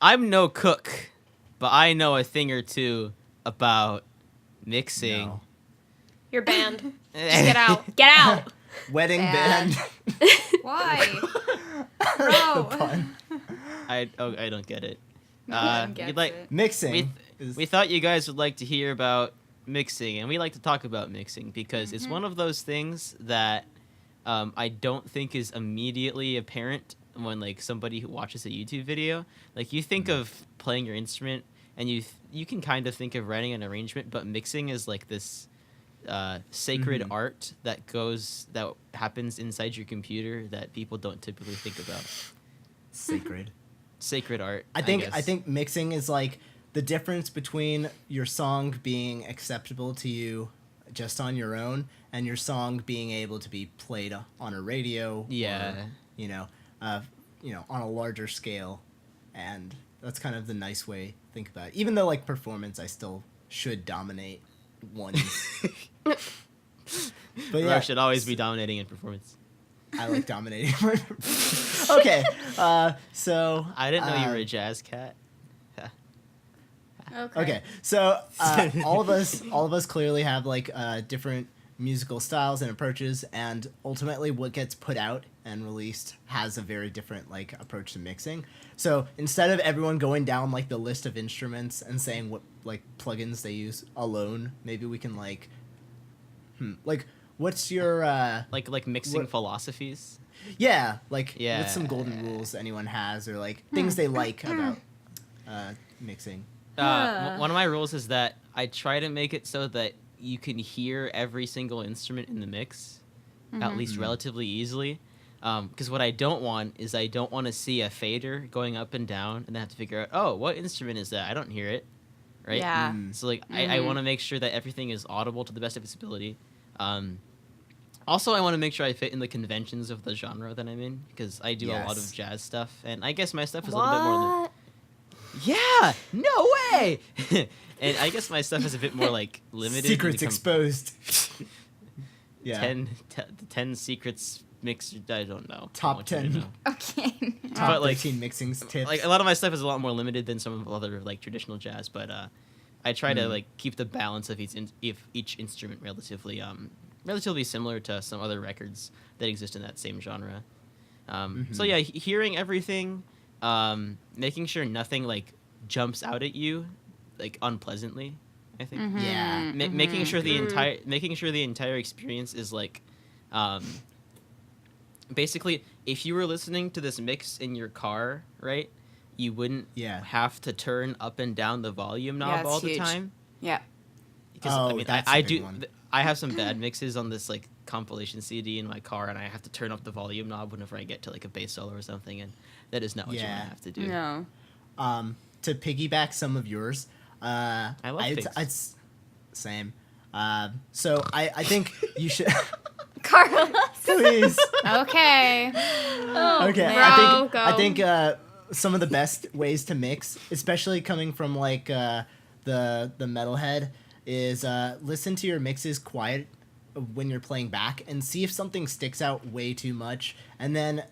I'm no cook, but I know a thing or two about mixing. No. You're banned. Just get out. Get out. Wedding Bad. band. Why? The Bro. pun. I don't get it. No one we'd gets like- it. Mixing. We thought you guys would like to hear about mixing, and we like to talk about mixing because it's one of those things that I don't think is immediately apparent when like somebody who watches a YouTube video. Like you think of playing your instrument, and you can kind of think of writing an arrangement, but mixing is like this sacred art that happens inside your computer that people don't typically think about. Sacred art. I guess. think mixing is like the difference between your song being acceptable to you just on your own and your song being able to be played on a radio. Yeah. Or, on a larger scale, and that's kind of the nice way to think about it. Even though like performance, I still should dominate ones. But Rock should always be dominating in performance. I like dominating. Okay, so I didn't know you were a jazz cat. Okay, so all of us clearly have like different musical styles and approaches, and ultimately what gets put out and released has a very different like approach to mixing. So instead of everyone going down like the list of instruments and saying what like plugins they use alone, maybe we can like what's your like mixing philosophies. What's some golden rules anyone has, or like things they like about mixing. One of my rules is that I try to make it so that you can hear every single instrument in the mix, at least relatively easily. Because what I don't want is I don't want to see a fader going up and down and then have to figure out, oh, what instrument is that? I don't hear it, right? Yeah. So like I want to make sure that everything is audible to the best of its ability. Also, I want to make sure I fit in the conventions of the genre that I'm in, because I do a lot of jazz stuff, and I guess my stuff is a little bit more... Yeah! No way! And I guess my stuff is a bit more, like, limited. Secrets exposed. Yeah. 10 secrets mixed, I don't know. Top 10. Okay. Top But, like, 13 mixing tips. Like, a lot of my stuff is a lot more limited than some of other, like, traditional jazz, but I try to, like, keep the balance of each instrument relatively similar to some other records that exist in that same genre. So yeah, hearing everything, making sure nothing like jumps out at you, like unpleasantly. I think. Yeah. Making sure the entire experience is like, basically, if you were listening to this mix in your car, right, you wouldn't have to turn up and down the volume knob all the time. Yeah. Because I do. I have some bad mixes on this like compilation CD in my car, and I have to turn up the volume knob whenever I get to like a bass solo or something, and that is not what you want to have to do. No. To piggyback some of yours, I love pigs. Same. So I think you should. Carlos. Please. Okay. Okay. Bro, I think some of the best ways to mix, especially coming from like the metalhead, is listen to your mixes quiet when you're playing back and see if something sticks out way too much. And then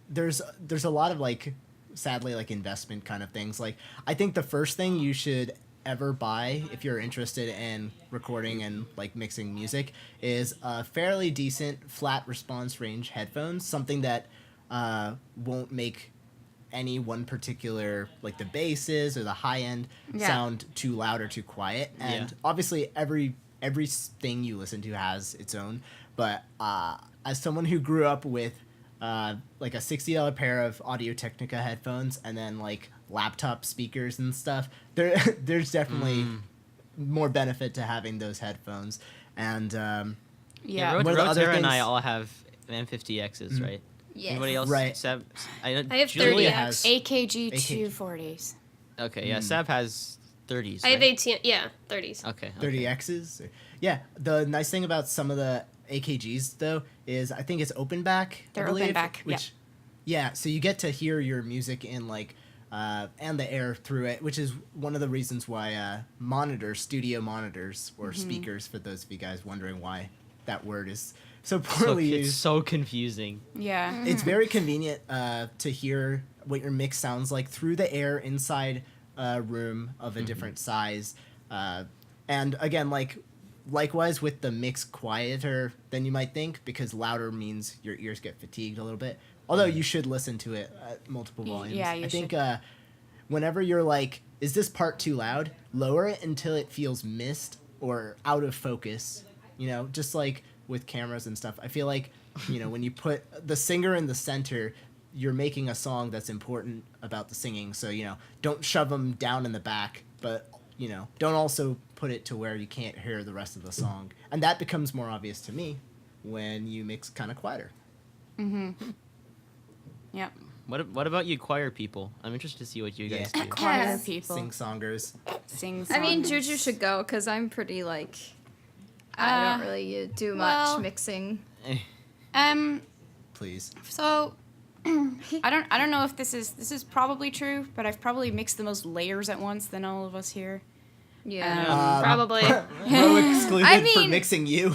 there's a lot of like, sadly, like investment kind of things. Like I think the first thing you should ever buy if you're interested in recording and like mixing music is a fairly decent flat response range headphones, something that won't make any one particular, like the basses or the high end, sound too loud or too quiet. And obviously every thing you listen to has its own, but as someone who grew up with like a $60 pair of Audio-Technica headphones and then like laptop speakers and stuff, there's definitely more benefit to having those headphones. And Rotera and I all have M50Xs, right? Yes. Anybody else? Right. Sab, I have Julia 30X. has AKG 240s. Okay, yeah. Sab has 30s. I have right? 18. Yeah, 30s. Okay. 30Xs. Yeah. The nice thing about some of the AKGs though is I think it's open back. They're I believe, open back. Which, yeah. So you get to hear your music in like and the air through it, which is one of the reasons why studio monitors or speakers, for those of you guys wondering why that word is so poorly used. It's so confusing. Yeah. It's very convenient to hear what your mix sounds like through the air inside a room of a different size. And again, likewise with the mix quieter than you might think, because louder means your ears get fatigued a little bit. Although you should listen to it at multiple volumes. Yeah, you I think should. whenever you're like, is this part too loud? Lower it until it feels missed or out of focus. You know, just like with cameras and stuff. I feel like, you know, when you put the singer in the center, you're making a song that's important about the singing. So, you know, don't shove them down in the back, but, you know, don't also put it to where you can't hear the rest of the song. And that becomes more obvious to me when you mix kind of quieter. Mm-hmm. Yep. What about you choir people? I'm interested to see what you guys Yeah. do. Choir Yes. people. Sing-songers. Sing I mean, songs. Juju should go because I'm pretty like. I don't really do much well- mixing. Please. So I don't know if this is probably true, but I've probably mixed the most layers at once than all of us here. Yeah, probably. Row excluded I for mean- mixing you.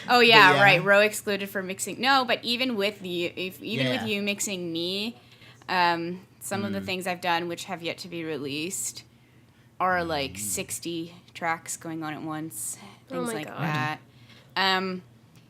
Oh yeah, yeah. right. Row excluded for mixing. No, but even with you, with Yeah. you mixing me, some of the things I've done which have yet to be released are like 60 tracks going on at once, Oh things my like God. that.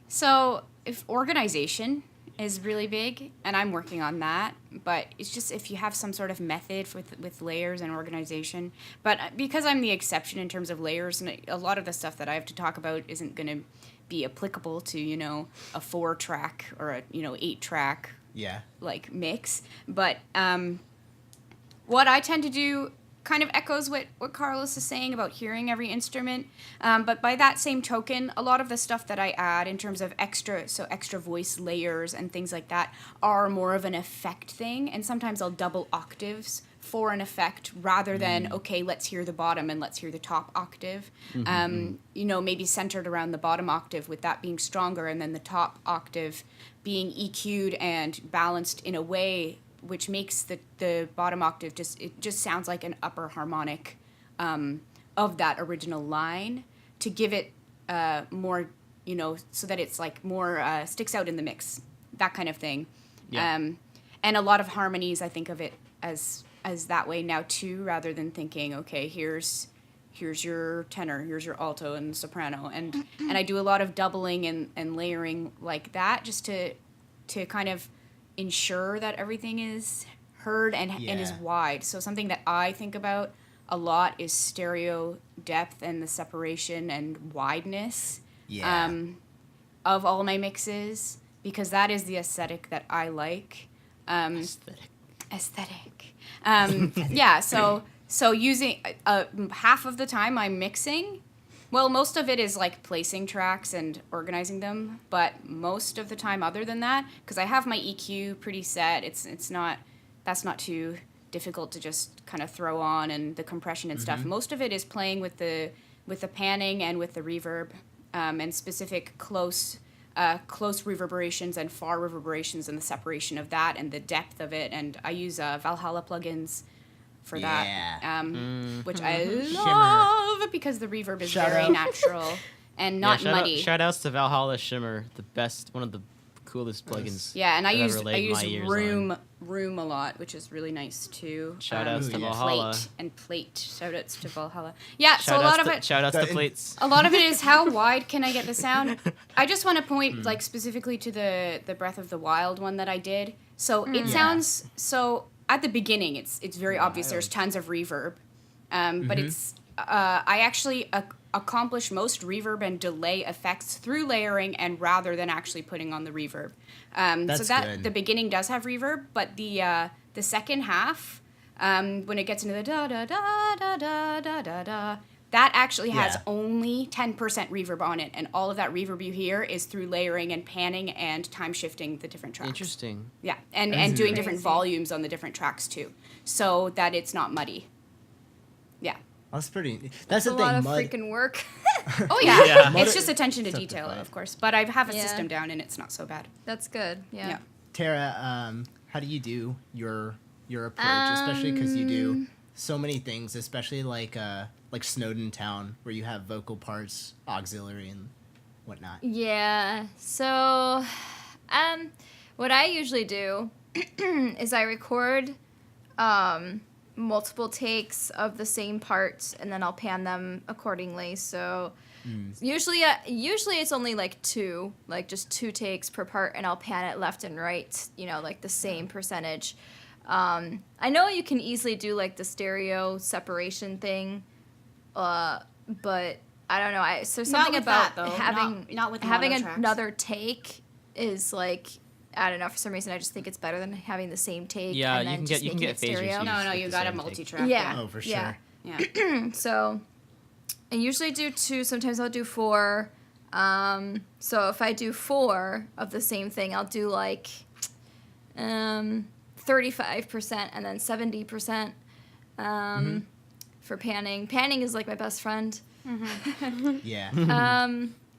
So if organization is really big, and I'm working on that, but it's just if you have some sort of method with layers and organization. But because I'm the exception in terms of layers, and a lot of the stuff that I have to talk about isn't going to be applicable to, you know, a 4-track or a, you know, 8-track Yeah. like mix. But what I tend to do kind of echoes what Carlos is saying about hearing every instrument. But by that same token, a lot of the stuff that I add in terms of extra voice layers and things like that are more of an effect thing. And sometimes I'll double octaves for an effect rather than, okay, let's hear the bottom and let's hear the top octave. You know, maybe centered around the bottom octave with that being stronger and then the top octave being EQ'd and balanced in a way which makes the bottom octave just sounds like an upper harmonic of that original line to give it more, you know, so that it's like more sticks out in the mix, that kind of thing. Yeah. And a lot of harmonies, I think of it as that way now too, rather than thinking, okay, here's your tenor, here's your alto and soprano, and I do a lot of doubling and layering like that just to kind of ensure that everything is heard and is Yeah. wide. So something that I think about a lot is stereo depth and the separation and wideness Yeah. of all my mixes, because that is the aesthetic that I like. Aesthetic. Yeah, so using half of the time I'm mixing. Well, most of it is like placing tracks and organizing them, but most of the time other than that, because I have my EQ pretty set, that's not too difficult to just kind of throw on, and the compression and stuff. Most of it is playing with the panning and with the reverb, and specific close reverberations and far reverberations and the separation of that and the depth of it. And I use Valhalla plugins for Yeah. that, which I Shimmer. love because the reverb is Shout very out. natural and not muddy. Shout outs to Valhalla Shimmer, one of the coolest plugins. Yeah, and I I've use ever laid my ears on. room a lot, which is really nice too. Shout outs to Ooh, yeah. Valhalla. Plate. Shout outs to Valhalla. Yeah, so a lot of it. Shout outs to That- plates. A lot of it is how wide can I get the sound. I just want to point like specifically to the Breath of the Wild one that I did. So it sounds so at the beginning it's very obvious there's tons of reverb, but it's I actually accomplish most reverb and delay effects through layering and rather than actually putting on the reverb. That's so that good. the beginning does have reverb, but the second half when it gets into the da da da da da da da da. That actually has Yeah. only 10% reverb on it, and all of that reverb you hear is through layering and panning and time shifting the different tracks. Interesting. Yeah, and doing different Crazy. volumes on the different tracks too, so that it's not muddy. Yeah. That's pretty. That's That's the a thing. lot of Mud. freaking work. Oh yeah, Yeah. it's just attention to Stuff to detail, play. of course. But I have a Yeah. system down, and it's not so bad. That's good. Yeah. Yeah. Tara, how do you do your approach, especially because you do so many things, especially like Snowden Town, where you have vocal parts, auxiliary, and whatnot. Yeah. So, what I usually do is I record multiple takes of the same parts, and then I'll pan them accordingly. So usually it's only like just 2 takes per part, and I'll pan it left and right, like the same percentage. I know you can easily do like the stereo separation thing, but I don't know. There's something about that, though. having Not with the having mono tracks. another take is like, I don't know. For some reason, I just think it's better than having the same take. Yeah, and you then can just get making phasers it stereo. used. No, with you the got a same take. multi-track. Yeah. Oh, for Yeah. sure. Yeah. So I usually do 2. Sometimes I'll do 4. So if I do 4 of the same thing, I'll do like 35% and then 70% for panning. Panning is like my best friend. Yeah.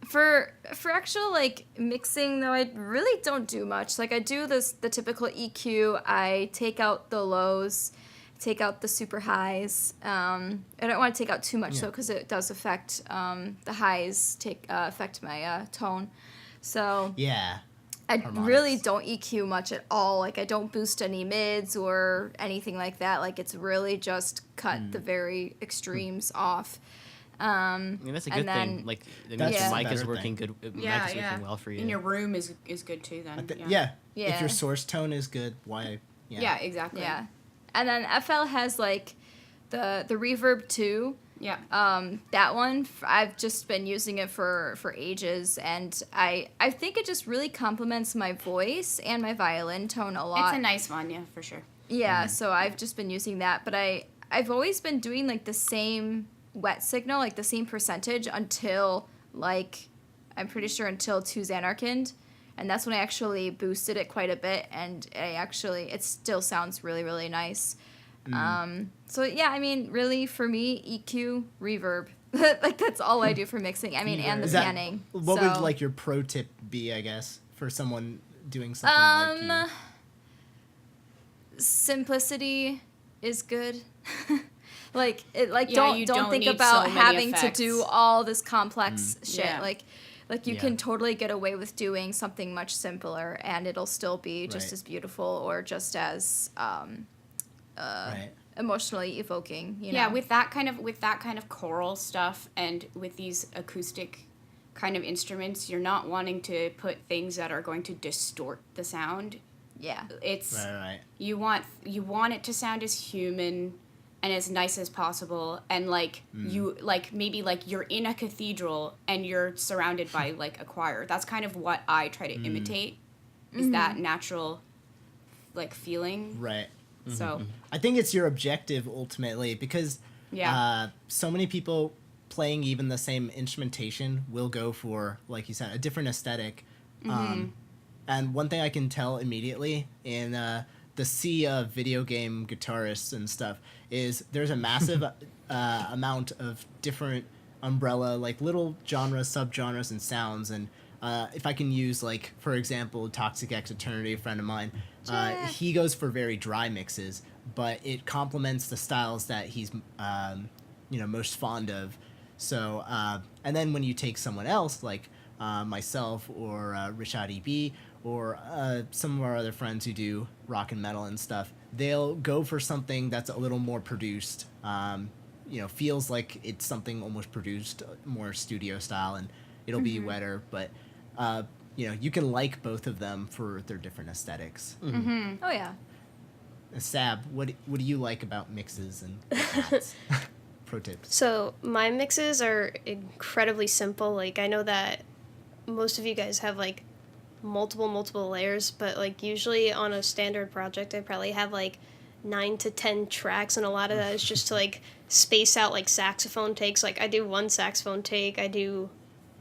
For actual like mixing though, I really don't do much. Like I do the typical EQ. I take out the lows, take out the super highs. I don't want to take out too much though, because it does affect the highs. Affect my tone. So Yeah. I Harmonics. really don't EQ much at all. Like I don't boost any mids or anything like that. Like it's really just cut the very extremes off. I mean, that's a good thing. Like, it means That's your a mic is better working thing. good. Yeah, Mic is yeah. working well for you. And your room is good too then. Yeah. Yeah. If your source tone is good, why? Yeah, exactly. Yeah. And then FL has like the reverb too. Yeah. That one I've just been using it for ages, and I think it just really complements my voice and my violin tone a lot. It's a nice one, yeah, for sure. Yeah, so I've just been using that, but I've always been doing like the same wet signal, like the same percentage until like I'm pretty sure until 2 Xanarkand, and that's when I actually boosted it quite a bit, and it still sounds really, really nice. So yeah, I mean, really for me, EQ, reverb, like that's all I do for mixing. I mean, and the panning. What So, would like your pro tip be, I guess, for someone doing something like you? Simplicity is good. Like you don't think need about so many having effects. to do all this complex shit. Yeah. Like you Yeah. can totally get away with doing something much simpler, and it'll still be just Right. as beautiful or just as Right. emotionally evoking. Yeah, with that kind of choral stuff and with these acoustic kind of instruments, you're not wanting to put things that are going to distort the sound. yeah. It's Right. you want it to sound as human and as nice as possible, and like you like maybe like you're in a cathedral and you're surrounded by like a choir. That's kind of what I try to imitate, is that natural like feeling. Right. So I think it's your objective ultimately, because Yeah. so many people playing even the same instrumentation will go for, like you said, a different aesthetic. And one thing I can tell immediately in the sea of video game guitarists and stuff is there's a massive amount of different umbrella, like little genres, subgenres, and sounds. And if I can use, like, for example, Toxic X Eternity, a friend of mine, he goes for very dry mixes, but it complements the styles that he's most fond of. So and then when you take someone else like myself or Rishad EB or some of our other friends who do rock and metal and stuff, they'll go for something that's a little more produced, feels like it's something almost produced, more studio style, and it'll be wetter, but you can like both of them for their different aesthetics. Oh yeah. Sab, what do you like about mixes and hats? Pro tips. So my mixes are incredibly simple. Like, I know that most of you guys have like multiple layers, but like usually on a standard project I probably have like 9 to 10 tracks, and a lot of that is just to like space out like saxophone takes. Like I do 1 saxophone take, I do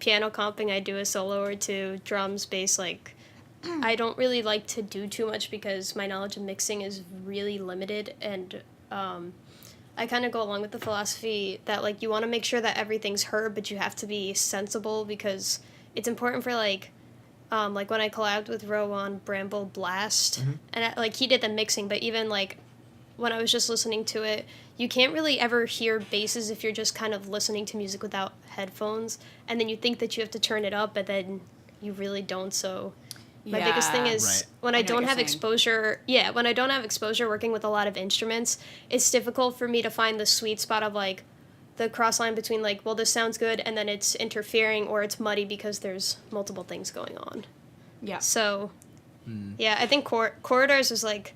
piano comping, I do a solo or 2, drums, bass. Like I don't really like to do too much because my knowledge of mixing is really limited, and I kind of go along with the philosophy that like you want to make sure that everything's heard, but you have to be sensible, because it's important for like when I collabed with Ro on Bramble Blast, and like he did the mixing, but even like when I was just listening to it, you can't really ever hear basses if you're just kind of listening to music without headphones, and then you think that you have to turn it up, but then you really don't. So My biggest thing is Right. when I I know what don't you're have saying. exposure. Yeah, when I don't have exposure working with a lot of instruments, it's difficult for me to find the sweet spot of like the cross line between like, well, this sounds good, and then it's interfering or it's muddy because there's multiple things going on. Yeah. So, yeah, I think corridors was like,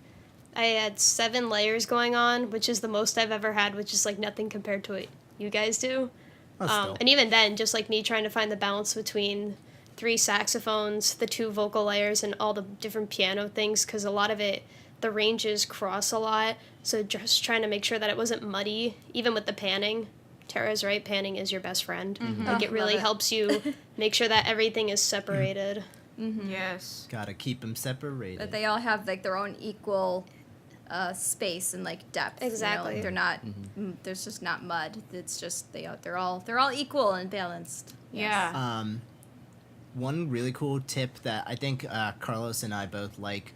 I had 7 layers going on, which is the most I've ever had, which is like nothing compared to what you guys do. Still. And even then, just like me trying to find the balance between 3 saxophones, the 2 vocal layers, and all the different piano things, because a lot of it, the ranges cross a lot. So just trying to make sure that it wasn't muddy, even with the panning. Tara's right, panning is your best friend. Like it really Love it. helps you make sure that everything is separated. Yes. Gotta keep them separated. That they all have like their own equal space and like depth. you know, Exactly. like, they're not. There's just not mud. It's just they're all equal and balanced. Yeah. One really cool tip that I think Carlos and I both like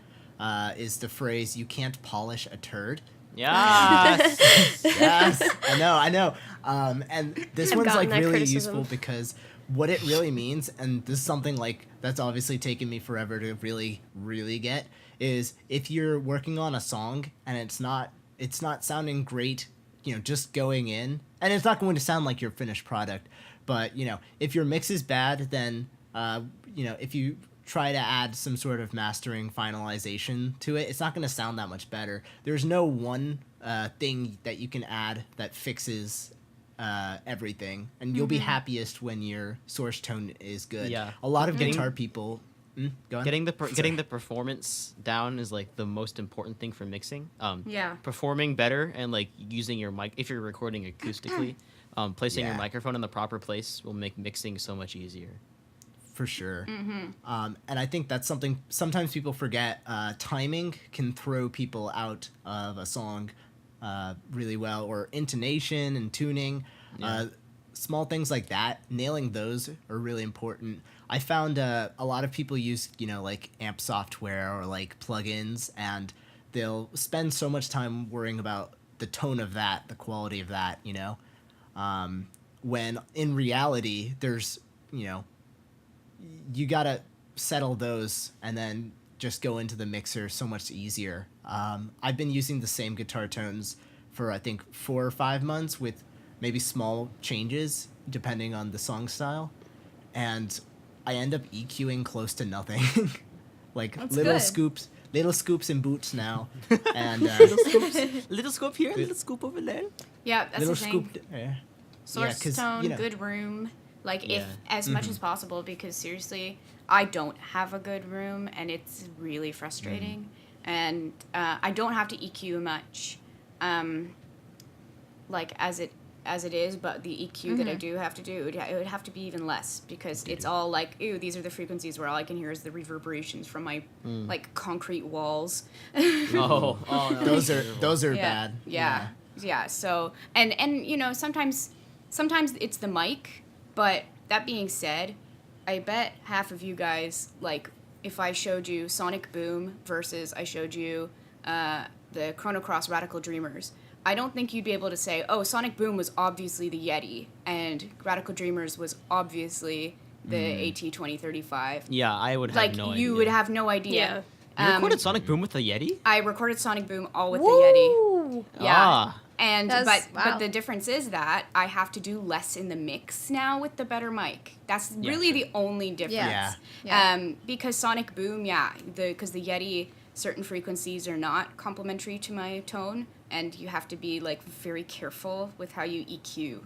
is the phrase "you can't polish a turd." Yes. Yes, I know. And this I've one's gotten like that really criticism. useful because what it really means, and this is something like that's obviously taken me forever to really, really get, is if you're working on a song and it's not sounding great, just going in, and it's not going to sound like your finished product, but if your mix is bad, then if you try to add some sort of mastering finalization to it, it's not going to sound that much better. There's no one thing that you can add that fixes everything, and you'll be happiest when your source tone is good. Yeah. A lot of Getting- guitar people go on. Getting the performance down is like the most important thing for mixing. Yeah. Performing better and like using your mic if you're recording acoustically, placing your Yeah. microphone in the proper place will make mixing so much easier. For sure. And I think that's something sometimes people forget. Timing can throw people out of a song really well, or intonation and tuning. Yeah. Small things like that, nailing those are really important. I found a lot of people use, like amp software or like plugins, and they'll spend so much time worrying about the tone of that, the quality of that, when in reality, there's, you gotta settle those and then just go into the mixer so much easier. I've been using the same guitar tones for I think 4 or 5 months with maybe small changes depending on the song style, and I end up EQing close to nothing. Like That's little good. scoops and boots now, and Little scoop here, little scoop over there. Yeah, that's little the thing. scoop. Yeah, Source 'cause, tone, good room, like if Yeah. as much as possible, because seriously, I don't have a good room and it's really frustrating, and I don't have to EQ much, like as it is, but the EQ that I do have to do, it would have to be even less, because it's all like, ooh, these are the frequencies where all I can hear is the reverberations from my like concrete walls. Oh, those are Yeah. bad. Yeah. So and sometimes it's the mic, but that being said, I bet half of you guys, like if I showed you Sonic Boom versus I showed you the Chrono Cross Radical Dreamers, I don't think you'd be able to say, oh, Sonic Boom was obviously the Yeti and Radical Dreamers was obviously the AT2035. Yeah, I would have Like no idea. you would have no idea. You recorded Sonic Boom with the Yeti? I recorded Sonic Boom all with the Yeti. Yeah. Ah. And That's- but wow. the difference is that I have to do less in the mix now with the better mic. That's really the only difference. Yeah. Because Sonic Boom, because the Yeti, certain frequencies are not complementary to my tone, and you have to be like very careful with how you EQ.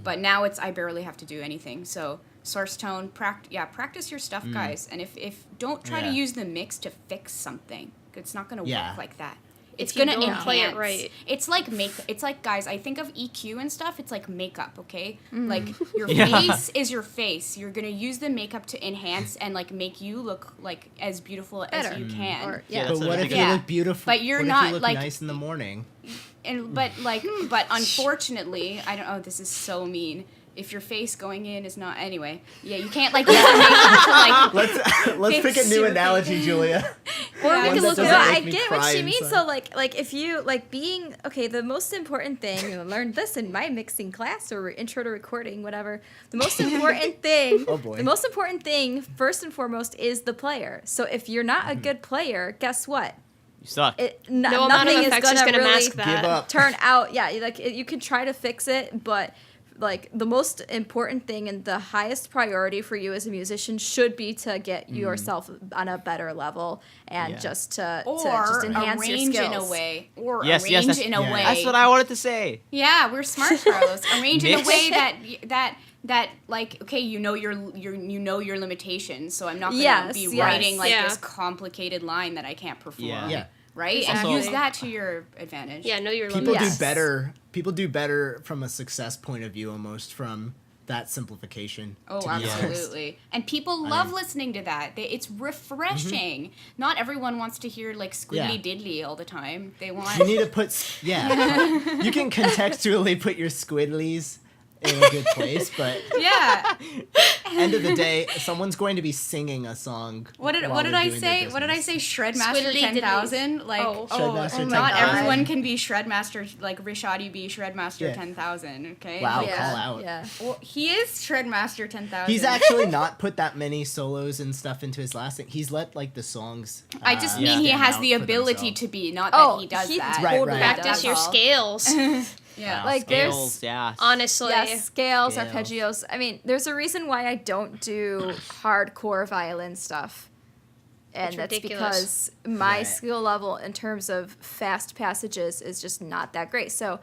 But now I barely have to do anything. So source tone, practice your stuff, guys. And if don't try to Yeah. use the mix to fix something. It's not going to Yeah. work like that. It's If you gonna don't enhance. play it right. It's like It's like, guys, I think of EQ and stuff. It's like makeup, okay? Like your Yeah. face is your face. You're gonna use the makeup to enhance and like make you look like as beautiful as Better. you can. Or, Yeah, yeah. that's But a what really if good- you Yeah. look beautiful? But you're what not, if you look like- nice in the morning? But unfortunately, I don't. Oh, this is so mean. if your face going in is not anyway. Yeah, you can't like use your makeup to like. Let's pick a new super analogy, Julia. Or Yeah. we One can that look doesn't at make I me get cry what she means. inside. So like if you like being okay, the most important thing, I learned this in my mixing class or intro to recording, whatever. The most important thing Oh, boy. the most important thing, first and foremost, is the player. So if you're not a good player, guess what? You suck. No amount of nothing is effects is gonna gonna really mask that. Give up. turn out. Yeah, you can try to fix it, but like the most important thing and the highest priority for you as a musician should be to get yourself on a better level and Yeah. just to Or just enhance your arrange skills. in a way. Or Yes, arrange that's- in a yeah. way. That's what I wanted to say. Yeah, we're smart, Carlos. Arrange in a Mix. way that like, okay, you know your limitations, so I'm not gonna Yes, be yes. writing like Yeah. this complicated line that I can't perform. Yeah. Yeah. Right? Exactly. And use that to your advantage. Yeah, know your People limits. Yes. do better. People do better from a success point of view, almost from that simplification. Oh, to be honest. absolutely. And people love listening to that. It's refreshing. Not everyone wants to hear like squiggly diddly all the time. They want You need to put, you can contextually put your squiddlies in a good place, but yeah. end of the day, someone's going to be singing a song. What did while they're I doing their say? What did I business. say? Shredmaster Squiddly 10,000. Like Shredmaster not 10,000. everyone can be Shredmaster. Like Rishadi be Shredmaster Yeah. 10,000. Okay. Wow, Like, call out. Yeah. well, he is Shredmaster 10,000. He's actually not put that many solos and stuff into his last thing. He's let like the songs. I just Yeah. mean he stand has out the for ability themselves. to be, not Oh, that he does he that. Right, totally right. does. Practice your That's all. scales. Yeah. Like, there's- Scales, yeah. Honestly. Yes, scales, Scales. arpeggios. I mean, there's a reason why I don't do hardcore violin stuff. And It's that's ridiculous. because my Right. skill level in terms of fast passages is just not that great. So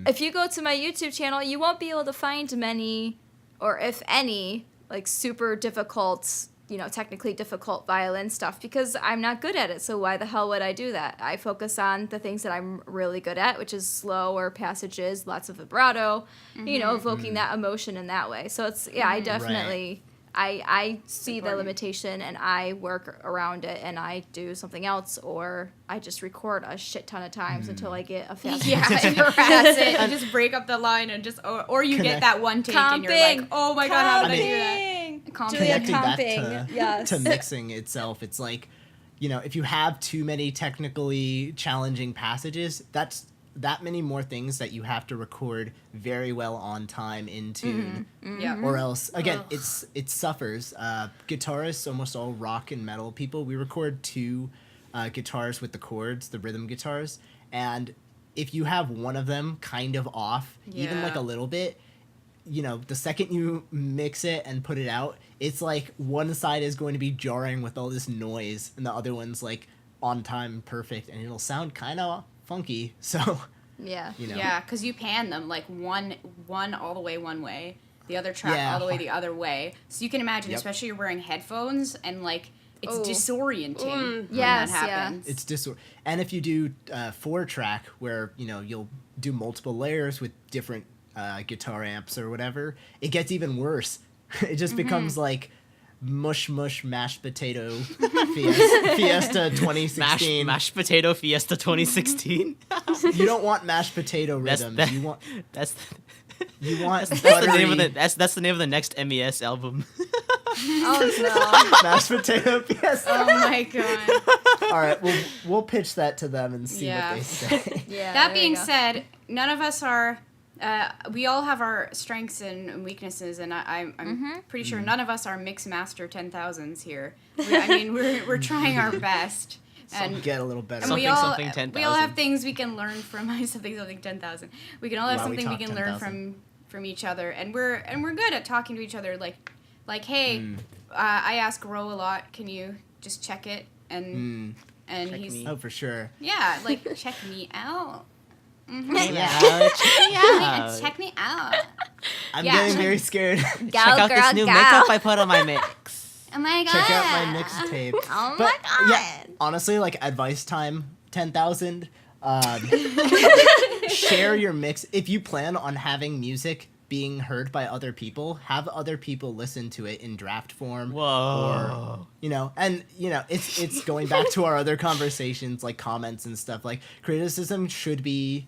if you go to my YouTube channel, you won't be able to find many, or if any, like super difficult, technically difficult violin stuff because I'm not good at it. So why the hell would I do that? I focus on the things that I'm really good at, which is slower passages, lots of vibrato, evoking that emotion in that way. So it's, I definitely, I see the limitation and I work around it and I do something else or I just record a shit ton of times until I get a fast Yeah, that's it. You just break up the line and just, or you Connect. get that one take and you're like, Comping. oh my god, how did I do that? Comping. Comping. Julia Connecting back comping, to, yes. to mixing itself, it's like, if you have too many technically challenging passages, that's that many more things that you have to record very well on time in tune. Yeah. Or else, again, it suffers. Guitarists, almost all rock and metal people, we record two guitars with the chords, the rhythm guitars, and if you have one of them kind of off, even Yeah. like a little bit, the second you mix it and put it out, it's like one side is going to be jarring with all this noise, and the other one's like on time, perfect, and it'll sound kind of funky. So, Yeah. Yeah, because you pan them like one all the way one way, the other track Yeah. all the way the other way. So you can imagine, Yep. especially you're wearing headphones and like it's Oh. disorienting when Yes, that yeah. happens. it's and if you do 4-track where you'll do multiple layers with different guitar amps or whatever, it gets even worse. It just becomes like mush mashed potato fiesta 2016. Mashed potato fiesta 2016. You don't want mashed potato That's rhythms. that- You want That's that's the name of buttery that's the name of the next MES album. Oh mashed potato fiesta. Oh my god. All right, we'll pitch that to them and see Yeah. what they say. no. Yeah. That there being you go. said, none of us are. We all have our strengths and weaknesses, and I'm pretty sure none of us are MixMaster 10,000s here. We're trying our best, Some and get a little better. and we Something, all 10,000. we all have things we can learn from something 10,000. We can all have Wowie something we Talk can learn 10,000. from each other, and we're good at talking to each other. Like hey, I ask Ro a lot. Can you just check it? And Check he's me. Oh, for sure. yeah, like check me out. Yeah, check me out. Check me out. I'm Yeah. getting very scared. Gal, Check out girl, this new gal. makeup I put on my mix. Oh my god. Check out my mixtape. Oh But, my god. yeah, honestly, like advice time 10,000. Share your mix. If you plan on having music being heard by other people, have other people listen to it in draft form. Whoa. Or, and it's going back to our other conversations, like comments and stuff. Like criticism should be,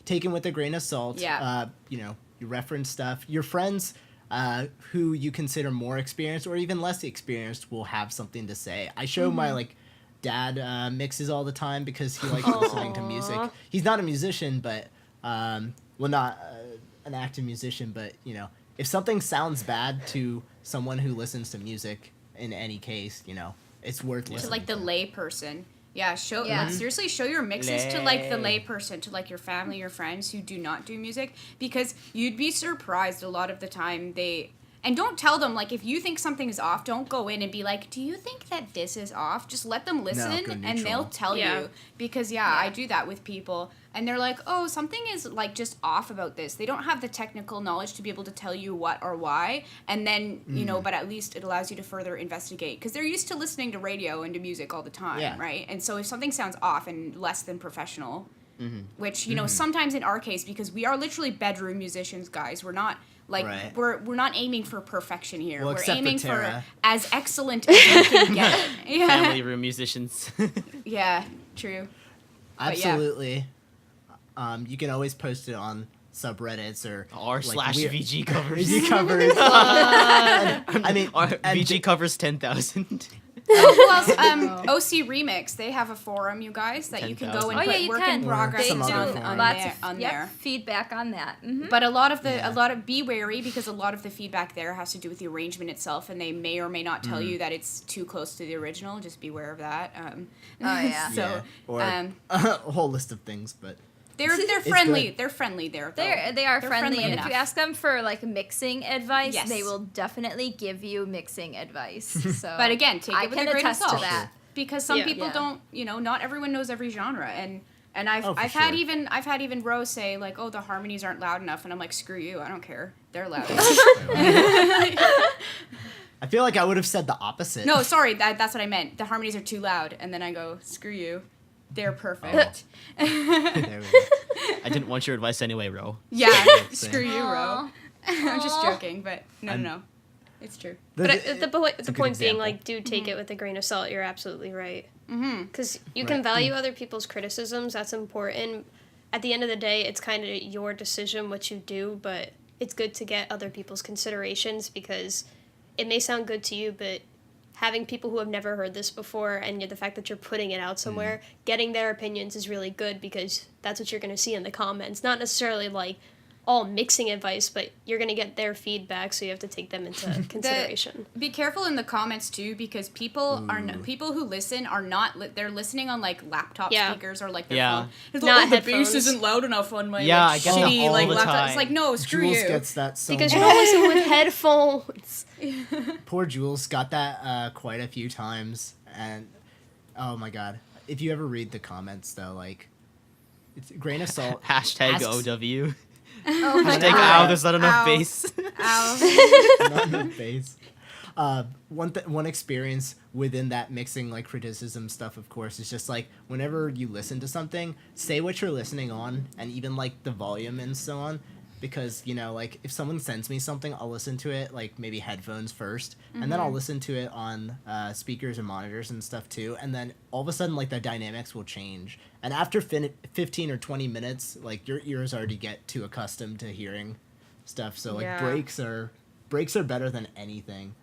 taken with a grain of salt. Yeah. you reference stuff. Your friends who you consider more experienced or even less experienced will have something to say. I show my like dad mixes all the time because he likes listening to music. He's not a musician, but not an active musician, but you know, if something sounds bad to someone who listens to music in any case, you know, it's worth listening To like the lay person. Yeah, seriously show your mixes to Lay. like the lay person, to like your family, your friends who do not do music, because you'd be surprised a lot of the time and don't tell them, like, if you think something is off, don't go in and be like, do you think that this is off? Just let them listen go and neutral. they'll tell you. Because, I do that with people. And they're like, oh, something is, like, just off about this. They don't have the technical knowledge to be able to tell you what or why. And then, you know, but at least it allows you to further investigate. Because they're used to listening to radio and to music all the time, right? And so if something sounds off and less than professional, which, you know, sometimes in our case, because we are literally bedroom musicians, guys. We're not... Like, we're not aiming for perfection here. Well, we're except aiming for as excellent as we can get. Yeah. Family room musicians. Yeah, true. Absolutely. You can always post it on subreddits or r/VG covers. VG covers. I mean, VG covers 10,000. Who else? OC Remix. They have a forum, you guys, that you can go 10,000. and Oh, yeah, put you work can. in progress Some other down forums. on Lots there. of On there. feedback on that. Mm-hmm. But a lot of be wary, because a lot of the feedback there has to do with the arrangement itself, and they may or may not tell you that it's too close to the original. Just beware of that. Yeah. So or um, a whole list of things, but they're friendly. good. They're friendly there. They are They're friendly, and enough. if you ask them for like mixing advice, Yes. they will definitely give you mixing advice. So, But again, take I it with a can grain of attest to salt. that. Because some Yeah. people Yeah. don't, you know, not everyone knows every genre, and I've for had sure. I've had even Rose say like, oh, the harmonies aren't loud enough, and I'm like, screw you, I don't care, they're loud. I feel like I would have said the opposite. No, sorry, that's what I meant. The harmonies are too loud, and then I go, screw you, they're perfect. There we go. I didn't want your advice anyway, Ro. Yeah, Same. screw you, Ro. Aw. I'm just Aw. joking, but no, it's true. But It's the a point good being, example. like, do take it with a grain of salt. You're absolutely right. Mm-hmm. Because you can Right. value other people's criticisms. That's important. At the end of the day, it's kind of your decision what you do, but it's good to get other people's considerations because it may sound good to you, but having people who have never heard this before and the fact that you're putting it out somewhere, getting their opinions is really good because that's what you're going to see in the comments. Not necessarily like all mixing advice, but you're going to get their feedback, so you have to take them into consideration. Be careful in the comments too, because people people who listen are not they're listening on like laptop Yeah. speakers or like their Yeah. phone. It's Not like, oh, the bass headphones. isn't loud enough on my Yeah, like, I get that shitty all like the laptop. time. It's like, no, screw Jules you. gets that so Because much. you don't listen with headphones. Poor Jules got that quite a few times, and oh my god, if you ever read the comments though, like it's a grain of salt. Hashtag asks- OW. Oh my Hashtag God. ow, there's not enough Ow. bass. Ow. Not in the face. One experience within that mixing like criticism stuff, of course, is just like whenever you listen to something, say what you're listening on and even like the volume and so on, because you know, like if someone sends me something, I'll listen to it like maybe headphones first, and then I'll listen to it on speakers and monitors and stuff too, and then all of a sudden like the dynamics will change, and after 15 or 20 minutes, like your ears already get too accustomed to hearing stuff, so like Yeah. breaks are better than anything.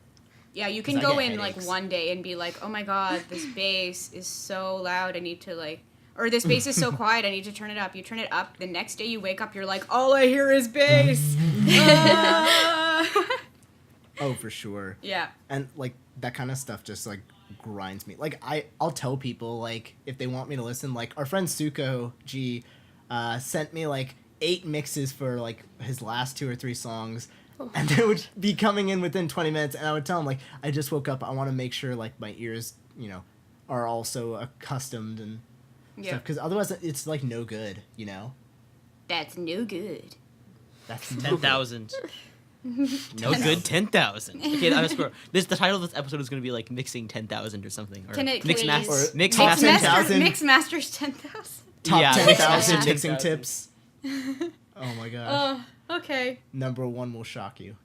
Yeah, you can 'Cause I go get in headaches. like one day and be like, oh my god, this bass is so loud, I need to like, or this bass is so quiet, I need to turn it up. You turn it up, the next day you wake up, you're like, all I hear is bass. Ah. Oh, for sure. Yeah. And like that kind of stuff just like grinds me. Like I'll tell people like if they want me to listen, like our friend Suko G sent me like 8 mixes for like his last 2 or 3 songs. And they would be coming in within 20 minutes, and I would tell him, like, I just woke up. I want to make sure, like, my ears, you know, are also accustomed and stuff. Because otherwise, it's, like, no good, you know? That's no good. That's no good. 10,000. No good 10,000. Okay, I swear. The title of this episode is going to be like Mixing 10,000 or something. Or Can it Mix please? Mas- Or Mix Top Master- 10,000. Mixmasters 10,000. Top Yeah, 10,000 yeah. mixing 10,000. tips. Oh, my gosh. Oh, okay. Number 1 will shock you.